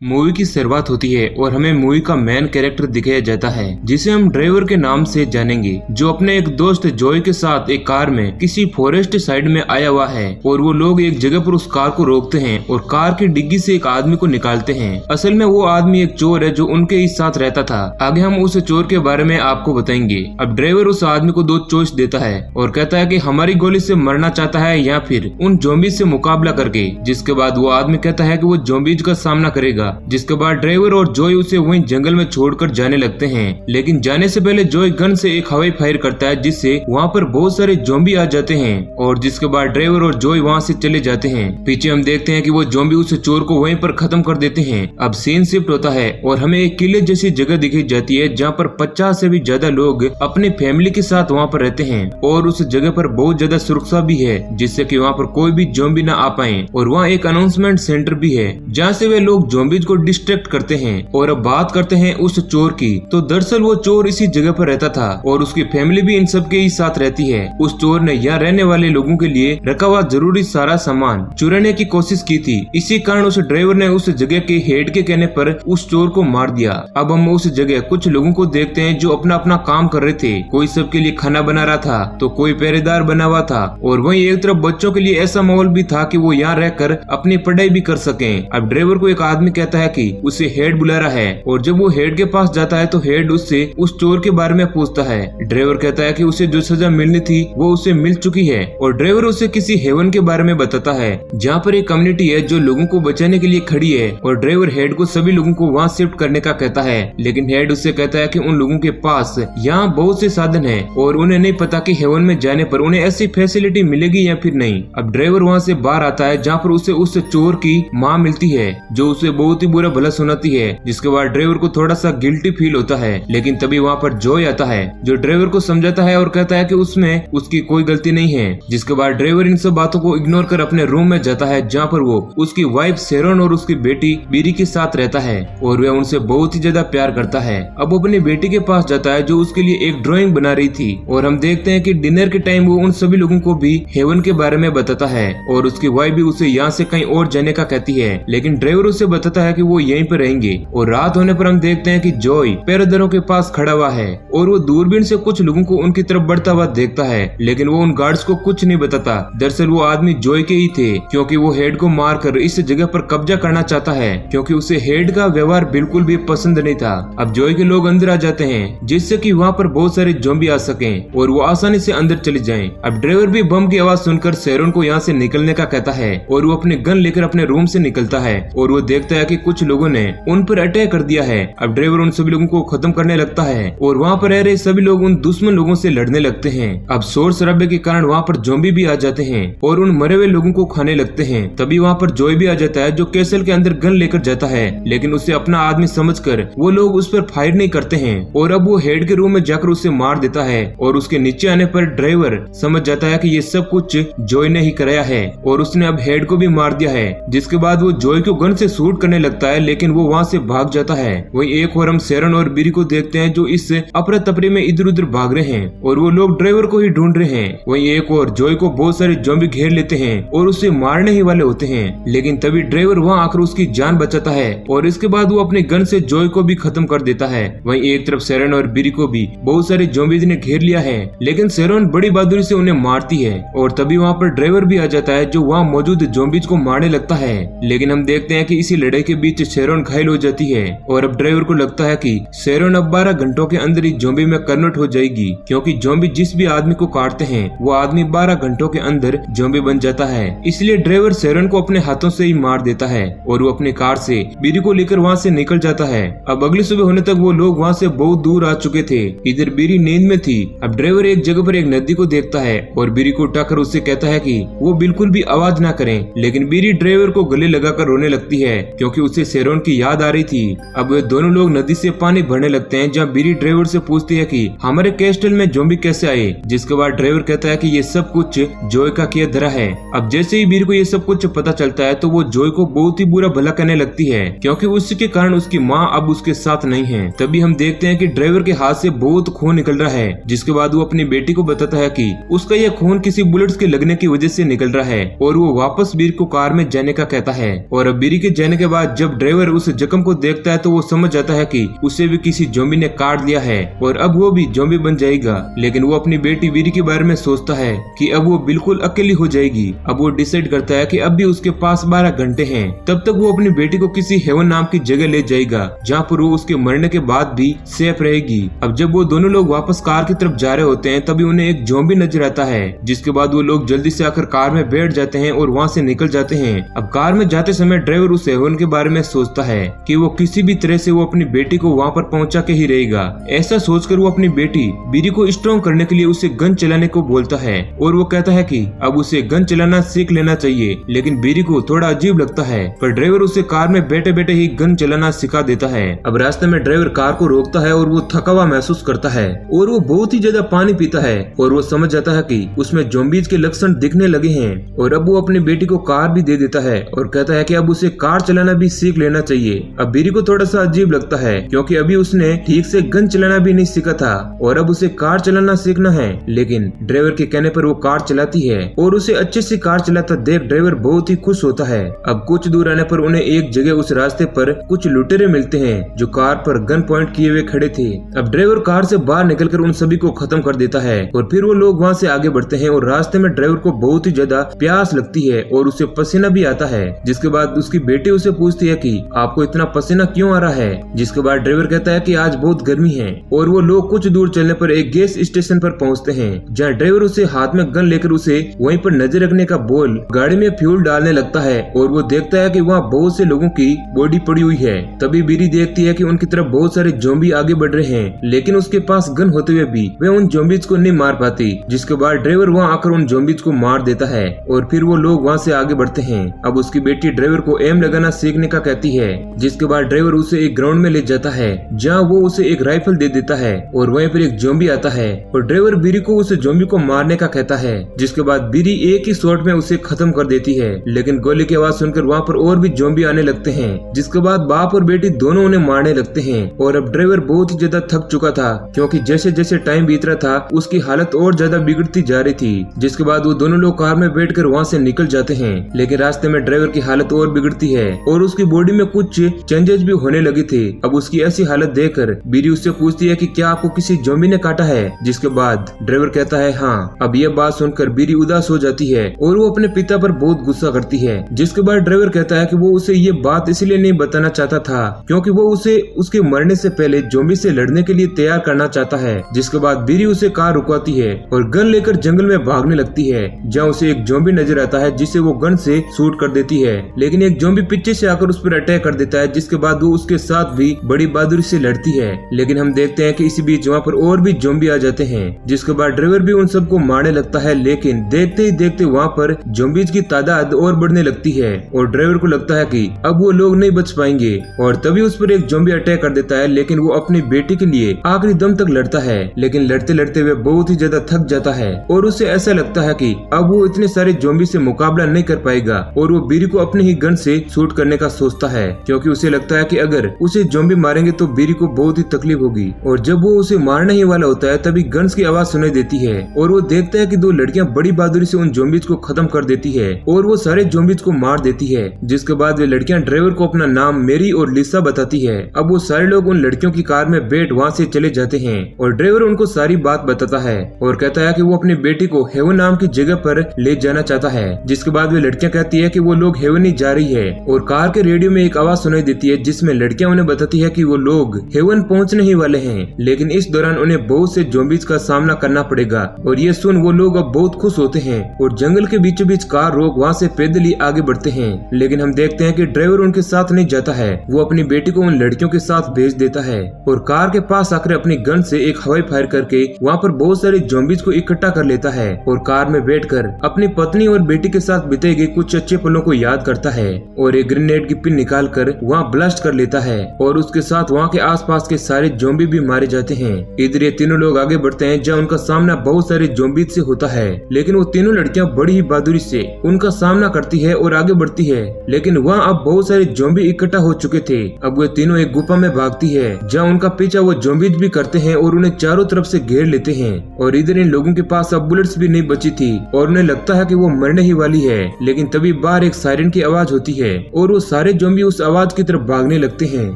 Movie की शुरुआत होती है और हमें मूवी का मेन कैरेक्टर दिखाया जाता है जिसे हम ड्राइवर के नाम से जानेंगे, जो अपने एक दोस्त जॉय के साथ एक कार में किसी फॉरेस्ट साइड में आया हुआ है और वो लोग एक जगह पर उस कार को रोकते हैं और कार की डिग्गी से एक आदमी को निकालते हैं। असल में वो आदमी एक चोर है जो उनके ही साथ रहता था। आगे हम उस चोर के बारे में आपको बताएंगे। अब ड्राइवर उस आदमी को दो चॉइस देता है और कहता है कि हमारी गोली से मरना चाहता है या फिर उन ज़ॉम्बीज़ से मुकाबला करके। जिसके बाद वो आदमी कहता है कि वो ज़ॉम्बीज़ का सामना करेगा। जिसके बाद ड्राइवर और जॉय उसे वहीं जंगल में छोड़कर जाने लगते हैं, लेकिन जाने से पहले जॉय गन से एक हवाई फायर करता है जिससे वहाँ पर बहुत सारे ज़ॉम्बी आ जाते हैं और जिसके बाद ड्राइवर और जॉय वहाँ से चले जाते हैं। पीछे हम देखते हैं कि वो ज़ॉम्बी उस चोर को वहीं पर खत्म कर देते हैं। अब सीन शिफ्ट होता है और हमें एक किले जैसी जगह दिखाई जाती है जहाँ पर 50 से भी ज्यादा लोग अपनी फैमिली के साथ वहाँ पर रहते हैं और उस जगह पर बहुत ज्यादा सुरक्षा भी है जिससे कि वहाँ पर कोई भी ज़ॉम्बी ना आ पाए। और वहाँ एक अनाउंसमेंट सेंटर भी है जहाँ से वे लोग ज़ॉम्बीज़ को डिस्ट्रैक्ट करते हैं। और अब बात करते हैं उस चोर की, तो दरअसल वो चोर इसी जगह पर रहता था और उसकी फैमिली भी इन सब के ही साथ रहती है। उस चोर ने यहाँ रहने वाले लोगों के लिए रखा हुआ जरूरी सारा सामान चुराने की कोशिश की थी। इसी कारण उस ड्राइवर ने उस जगह के हेड के कहने पर उस चोर को मार दिया। अब हम उस जगह कुछ लोगों को देखते हैं जो अपना अपना काम कर रहे थे। कोई सबके लिए खाना बना रहा था तो कोई पहरेदार बना हुआ था और वहीं एक तरफ बच्चों के लिए ऐसा माहौल भी था कि वो यहाँ रहकर अपनी पढ़ाई भी कर सकें। अब ड्राइवर को एक आदमी कहता है कि उसे हेड बुला रहा है और जब वो हेड के पास जाता है तो हेड उससे उस चोर के बारे में पूछता है। ड्राइवर कहता है कि उसे जो सजा मिलनी थी वो उसे मिल चुकी है और ड्राइवर उसे किसी हेवन के बारे में बताता है जहाँ पर एक कम्युनिटी है जो लोगों को बचाने के लिए खड़ी है। और ड्राइवर हेड को सभी लोगों को वहाँ शिफ्ट करने का कहता है, लेकिन हेड उससे कहता है कि उन लोगों के पास यहाँ बहुत से साधन है और उन्हें नहीं पता कि हेवन में जाने पर उन्हें ऐसी फैसिलिटी मिलेगी या फिर नहीं। अब ड्राइवर वहाँ से बाहर आता है जहाँ पर उसे उस चोर की माँ मिलती है जो उसे बहुत ही बुरा भला सुनाती है। जिसके बाद ड्राइवर को थोड़ा सा गिल्टी फील होता है, लेकिन तभी वहाँ पर जॉय आता है जो ड्राइवर को समझाता है और कहता है कि उसमें उसकी कोई गलती नहीं है। जिसके बाद ड्राइवर इन सब बातों को इग्नोर कर अपने रूम में जाता है जहाँ पर वो उसकी वाइफ शेरोन और उसकी बेटी बीरी के साथ रहता है और वह उनसे बहुत ही ज्यादा प्यार करता है। अब अपनी बेटी के पास जाता है जो उसके लिए एक ड्राइंग बना रही थी और हम देखते हैं कि डिनर के टाइम वो उन सभी लोगों को भी हेवन के बारे में बताता है और उसकी वाइफ भी उसे यहाँ से कहीं और जाने का कहती है, लेकिन ड्राइवर उसे बताता है कि वो यहीं पर रहेंगे। और रात होने पर हम देखते हैं कि जॉय पहरेदारों के पास खड़ा हुआ है और वो दूरबीन से कुछ लोगों को उनकी तरफ बढ़ता हुआ देखता है, लेकिन वो उन गार्ड्स को कुछ नहीं बताता। दरअसल वो आदमी जॉय के ही थे क्योंकि वो हेड को मारकर इस जगह पर कब्जा करना चाहता है क्योंकि उसे हेड का व्यवहार बिल्कुल भी पसंद नहीं था। अब जॉय के लोग अंदर आ जाते हैं जिससे कि वहाँ पर बहुत सारे ज़ॉम्बी आ सकें और वो आसानी से अंदर चले जाएं। अब ड्राइवर भी बम की आवाज सुनकर शेरोन को यहाँ से निकलने का कहता है और वो अपनी गन लेकर अपने रूम से निकलता है और वो देखता है कि कुछ लोगों ने उन पर अटैक कर दिया है। अब ड्राइवर उन सभी लोगों को खत्म करने लगता है और वहाँ पर रह रहे सभी लोग उन दुश्मन लोगों से लड़ने लगते हैं। अब शोर शराबे के कारण वहाँ पर ज़ॉम्बी भी आ जाते हैं और उन मरे हुए लोगों को खाने लगते हैं। तभी वहाँ पर जॉय भी आ जाता है जो कैसल के अंदर गन लेकर जाता है, लेकिन उसे अपना आदमी समझकर वो लोग उस पर फायर नहीं करते हैं और अब वो हेड के रूम में जाकर उसे मार देता है। और उसके नीचे आने पर ड्राइवर समझ जाता है कि ये सब कुछ जॉय ने ही कराया है और उसने अब हेड को भी मार दिया है। जिसके बाद वो जॉय को गन से शूट करने लगता है, लेकिन वो वहाँ से भाग जाता है। वही एक और हम शेरोन और बीरी को देखते हैं जो इस अफरा तफरी में इधर उधर भाग रहे हैं और वो लोग ड्राइवर को ही ढूंढ रहे हैं। वही एक और जॉय को बहुत सारे ज़ॉम्बी घेर लेते हैं और उसे मारने ही वाले होते हैं, लेकिन तभी ड्राइवर वहाँ आकर उसकी जान बचाता है और इसके बाद वो अपने गन से जॉय को भी खत्म कर देता है। वहीं एक तरफ शेरोन और बीरी को भी बहुत सारे ज़ॉम्बीज़ ने घेर लिया है, लेकिन शेरोन बड़ी बहादुरी से उन्हें मारती है और तभी वहाँ पर ड्राइवर भी आ जाता है जो वहाँ मौजूद ज़ॉम्बीज़ को मारने लगता है। लेकिन हम देखते हैं कि इसी लड़ाई के बीच शेरोन घायल हो जाती है और अब ड्राइवर को लगता है कि शेरोन अब 12 घंटों के अंदर ही ज़ॉम्बी में कन्वर्ट हो जाएगी क्योंकि ज़ॉम्बी जिस भी आदमी को काटते हैं वो आदमी 12 घंटों के अंदर ज़ॉम्बी बन जाता है। इसलिए ड्राइवर शेरोन को अपने हाथों से ही मार देता है और वो अपनी कार से बीरी को लेकर वहाँ से निकल जाता है। अब अगली सुबह होने तक वो लोग वहाँ से बहुत दूर आ चुके थे। इधर बीरी नींद में थी। अब ड्राइवर एक जगह पर एक नदी को देखता है और बीरी को उठाकर उससे कहता है कि वो बिल्कुल भी आवाज ना करें, लेकिन बीरी ड्राइवर को गले लगाकर रोने लगती है क्योंकि उसे शेरोन की याद आ रही थी। अब वे दोनों लोग नदी से पानी भरने लगते हैं जहाँ बीरी ड्राइवर से पूछती है कि हमारे कैस्टल में ज़ॉम्बी कैसे आए। जिसके बाद ड्राइवर कहता है कि ये सब कुछ जॉय का किया धरा है। अब जैसे ही बीरी को ये सब कुछ पता चलता है तो वो जॉय को बहुत ही बुरा भला कहने लगती है क्योंकि उसके कारण उसकी माँ अब उसके साथ नहीं है। तभी हम देखते हैं कि ड्राइवर के हाथ से बहुत खून निकल रहा है। जिसके बाद वो अपनी बेटी को बताता है कि उसका यह खून किसी बुलेट्स के लगने की वजह से निकल रहा है और वो वापस बीरी को कार में जाने का कहता है। और अब बीरी के जाने के बाद बाद जब ड्राइवर उस जख्म को देखता है तो वो समझ जाता है कि उसे भी किसी ज़ॉम्बी ने काट लिया है और अब वो भी ज़ॉम्बी बन जाएगा। लेकिन वो अपनी बेटी वीरी के बारे में सोचता है कि अब वो बिल्कुल अकेली हो जाएगी। अब वो डिसाइड करता है कि अब भी उसके पास 12 घंटे हैं, तब तक वो अपनी बेटी को किसी हेवन नाम की जगह ले जाएगा जहाँ पर वो उसके मरने के बाद भी सेफ रहेगी। अब जब वो दोनों लोग वापस कार की तरफ जा रहे होते हैं तभी उन्हें एक ज़ॉम्बी नजर आता है, जिसके बाद वो लोग जल्दी से आकर कार में बैठ जाते हैं और वहाँ से निकल जाते हैं। अब कार में जाते समय ड्राइवर उस हेवन के बारे में सोचता है कि वो किसी भी तरह से वो अपनी बेटी को वहाँ पर पहुँचा के ही रहेगा। ऐसा सोचकर वो अपनी बेटी वीरी को स्ट्रॉन्ग करने के लिए उसे गन चलाने को बोलता है और वो कहता है कि अब उसे गन चलाना सीख लेना चाहिए। लेकिन वीरी को थोड़ा अजीब लगता है, पर ड्राइवर उसे कार में बैठे बैठे ही गन चलाना सिखा देता है। अब रास्ते में ड्राइवर कार को रोकता है और वो थका हुआ महसूस करता है और वो बहुत ही ज्यादा पानी पीता है और वो समझ जाता है कि उसमें ज़ॉम्बीज के लक्षण दिखने लगे हैं। और अब वो अपनी बेटी को कार भी दे देता है और कहता है कि अब उसे कार चलाना भी सीख लेना चाहिए। अब वीरी को थोड़ा सा अजीब लगता है क्योंकि अभी उसने ठीक से गन चलाना भी नहीं सीखा था और अब उसे कार चलाना सीखना है। लेकिन ड्राइवर के कहने पर वो कार चलाती है और उसे अच्छे से कार चलाता देख ड्राइवर बहुत ही खुश होता है। अब कुछ दूर आने पर उन्हें एक जगह उस रास्ते पर कुछ लुटेरे मिलते हैं जो कार पर गन पॉइंट किए हुए खड़े थे। अब ड्राइवर कार से बाहर निकलकर उन सभी को खत्म कर देता है और फिर वो लोग वहाँ से आगे बढ़ते हैं और रास्ते में ड्राइवर को बहुत ही ज्यादा प्यास लगती है और उसे पसीना भी आता है। जिसके बाद उसकी बेटी उसे पूछती है कि आपको इतना पसीना क्यों आ रहा है। जिसके बाद ड्राइवर कहता है कि आज बहुत गर्मी है और वो लोग कुछ दूर चलने पर एक गैस स्टेशन पर पहुंचते हैं जहां ड्राइवर उसे हाथ में गन लेकर उसे वहीं पर नजर रखने का बोल गाड़ी में फ्यूल डालने लगता है और वो देखता है कि वहाँ बहुत से लोगों की बॉडी पड़ी हुई है। तभी वीरी देखती है कि उनकी तरफ बहुत सारे ज़ॉम्बी आगे बढ़ रहे हैं, लेकिन उसके पास गन होते हुए भी वे उन ज़ॉम्बीज को नहीं मार पाती। जिसके बाद ड्राइवर वहाँ आकर उन ज़ॉम्बीज को मार देता है और फिर वो लोग वहाँ से आगे बढ़ते हैं। अब उसकी बेटी ड्राइवर को एम लगाना सीखने का कहती है। जिसके बाद ड्राइवर उसे एक ग्राउंड में ले जाता है जहाँ वो उसे एक राइफल दे देता है और वहीं पर एक ज़ॉम्बी आता है और ड्राइवर वीरी को उस ज़ॉम्बी को मारने का कहता है। जिसके बाद वीरी एक ही शॉट में उसे खत्म कर देती है, लेकिन गोली की आवाज सुनकर वहाँ पर और भी ज़ॉम्बी आने लगते हैं। जिसके बाद बाप और बेटी दोनों उन्हें मारने लगते हैं और अब ड्राइवर बहुत ही ज्यादा थक चुका था क्योंकि जैसे जैसे टाइम बीत रहा था उसकी हालत और ज्यादा बिगड़ती जा रही थी। जिसके बाद वो दोनों लोग कार में बैठकर वहाँ से निकल जाते हैं, लेकिन रास्ते में ड्राइवर की हालत और बिगड़ती है और उसकी बॉडी में कुछ चेंजेस भी होने लगे थे। अब उसकी ऐसी हालत देखकर वीरी उससे पूछती है कि क्या आपको किसी ज़ॉम्बी ने काटा है। जिसके बाद ड्राइवर कहता है हाँ। अब यह बात सुनकर वीरी उदास हो जाती है और वो अपने पिता पर बहुत गुस्सा करती है। जिसके बाद ड्राइवर कहता है कि वो उसे ये बात इसलिए नहीं बताना चाहता था क्योंकि वो उसे उसके मरने से पहले ज़ॉम्बी से लड़ने के लिए तैयार करना चाहता है। जिसके बाद वीरी उसे कार रुकवाती है और गन लेकर जंगल में भागने लगती है जहाँ उसे एक ज़ॉम्बी नजर आता है जिसे वो गन से शूट कर देती है, लेकिन एक ज़ॉम्बी पीछे से आकर उस पर अटैक कर देता है। जिसके बाद वो उसके साथ भी बड़ी बहादुरी से लड़ती है, लेकिन हम देखते हैं कि इसी बीच वहाँ पर और भी ज़ॉम्बी आ जाते हैं। जिसके बाद ड्राइवर भी उन सबको मारने लगता है, लेकिन देखते ही देखते वहाँ पर ज़ॉम्बीज की तादाद और बढ़ने लगती है और ड्राइवर को लगता है कि अब वो लोग नहीं बच पाएंगे और तभी उस पर एक ज़ॉम्बी अटैक कर देता है। लेकिन वो अपनी बेटी के लिए आखिरी दम तक लड़ता है, लेकिन लड़ते लड़ते वे बहुत ही ज्यादा थक जाता है और उसे ऐसा लगता है कि अब वो इतने सारे ज़ॉम्बी से मुकाबला नहीं कर पाएगा और वो वीरी को अपने ही गन से शूट करने का सोचता है क्योंकि उसे लगता है कि अगर उसे ज़ॉम्बी मारेंगे तो वीरी को बहुत ही तकलीफ होगी। और जब वो उसे मारने ही वाला होता है तभी गन्स की आवाज सुनाई देती है और वो देखता है कि दो लड़कियां बड़ी बहादुरी से उन ज़ॉम्बीज को खत्म कर देती है और वो सारे ज़ॉम्बीज को मार देती है। जिसके बाद वे लड़कियां ड्राइवर को अपना नाम मेरी और लिसा बताती है। अब वो सारे लोग उन लड़कियों की कार में बैठ वहाँ से चले जाते हैं और ड्राइवर उनको सारी बात बताता है और कहता है कि वो अपनी बेटी को हेवन नाम की जगह पर ले जाना चाहता है। जिसके बाद वे लड़कियां कहती है कि वो लोग हेवन ही जा रही है और कार के रेडियो में एक आवाज सुनाई देती है जिसमें लड़कियां उन्हें बताती है कि वो लोग हेवन पहुंचने ही वाले हैं, लेकिन इस दौरान उन्हें बहुत से ज़ॉम्बीज का सामना करना पड़ेगा। और ये सुन वो लोग अब बहुत खुश होते हैं और जंगल के बीचों बीच कार रोक वहाँ से पैदल ही आगे बढ़ते हैं। लेकिन हम देखते हैं कि ड्राइवर उनके साथ नहीं जाता है, वो अपनी बेटी को उन लड़कियों के साथ भेज देता है और कार के पास आकर अपनी गन से एक हवाई फायर करके वहाँ पर बहुत सारे ज़ॉम्बीज को इकट्ठा कर लेता है और कार में बैठकर अपनी पत्नी और बेटी के साथ बिताए गए कुछ अच्छे पलों को याद करता है और एक ग्रेनेड की पिन निकाल कर वहाँ ब्लास्ट कर लेता है और उसके साथ वहाँ के आसपास के सारे ज़ॉम्बी भी मारे जाते हैं। इधर ये तीनों लोग आगे बढ़ते हैं जहाँ उनका सामना बहुत सारे ज़ॉम्बीज से होता है, लेकिन वो तीनों लड़कियां बड़ी ही बहादुरी से उनका सामना करती है और आगे बढ़ती है। लेकिन वहाँ अब बहुत सारे ज़ॉम्बी इकट्ठा हो चुके थे। अब वे तीनों एक गुफा में भागती है जहाँ उनका पीछा वो ज़ॉम्बीज भी करते हैं और उन्हें चारों तरफ से घेर लेते हैं। और इधर इन लोगों के पास अब बुलेट्स भी नहीं बची थी और उन्हें लगता है कि वो मरने ही वाली है, लेकिन तभी बाहर एक सायरन की आवाज होती है और वो सारे ज़ॉम्बी उस आवाज की तरफ भागने लगते हैं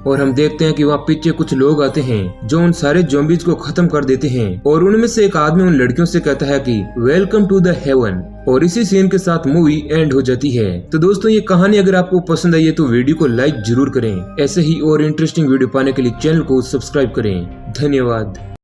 और हम देखते हैं कि वहाँ पीछे कुछ लोग आते हैं जो उन सारे ज़ॉम्बीज को खत्म कर देते हैं और उनमें से एक आदमी उन लड़कियों से कहता है कि वेलकम टू द हेवन। और इसी सीन के साथ मूवी एंड हो जाती है। तो दोस्तों ये कहानी अगर आपको पसंद आई है तो वीडियो को लाइक जरूर करें। ऐसे ही और इंटरेस्टिंग वीडियो पाने के लिए चैनल को सब्सक्राइब करें। धन्यवाद।